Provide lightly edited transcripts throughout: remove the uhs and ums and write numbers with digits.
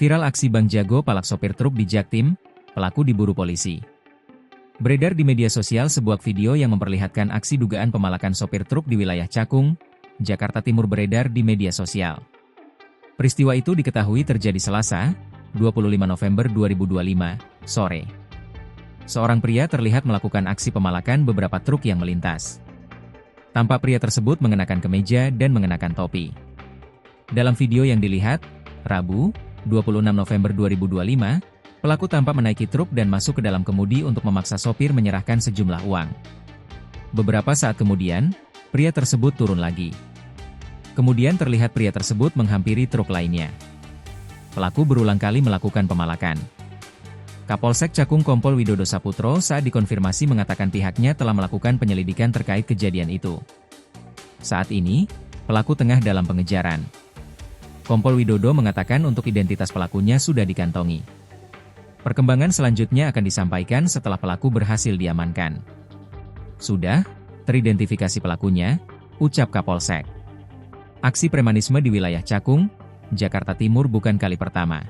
Viral aksi Bang Jago palak sopir truk di Jaktim, pelaku diburu polisi. Beredar di media sosial sebuah video yang memperlihatkan aksi dugaan pemalakan sopir truk di wilayah Cakung, Jakarta Timur beredar di media sosial. Peristiwa itu diketahui terjadi Selasa, 25 November 2025, sore. Seorang pria terlihat melakukan aksi pemalakan beberapa truk yang melintas. Tampak pria tersebut mengenakan kemeja dan mengenakan topi. Dalam video yang dilihat, Rabu, 26 November 2025, pelaku tampak menaiki truk dan masuk ke dalam kemudi untuk memaksa sopir menyerahkan sejumlah uang. Beberapa saat kemudian, pria tersebut turun lagi. Kemudian terlihat pria tersebut menghampiri truk lainnya. Pelaku berulang kali melakukan pemalakan. Kapolsek Cakung Kompol Widodo Saputro saat dikonfirmasi mengatakan pihaknya telah melakukan penyelidikan terkait kejadian itu. Saat ini, pelaku tengah dalam pengejaran. Kompol Widodo mengatakan untuk identitas pelakunya sudah dikantongi. Perkembangan selanjutnya akan disampaikan setelah pelaku berhasil diamankan. Sudah teridentifikasi pelakunya, ucap Kapolsek. Aksi premanisme di wilayah Cakung, Jakarta Timur bukan kali pertama.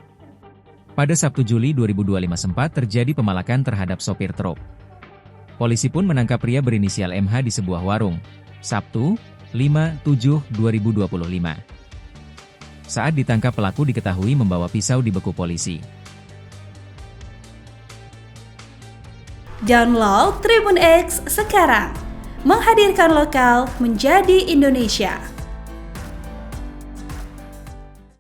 Pada Sabtu Juli 2025 sempat terjadi pemalakan terhadap sopir truk. Polisi pun menangkap pria berinisial MH di sebuah warung, Sabtu, 5/7/2025. Saat ditangkap pelaku diketahui membawa pisau dibekuk polisi. Download Tribun X sekarang, menghadirkan lokal menjadi Indonesia.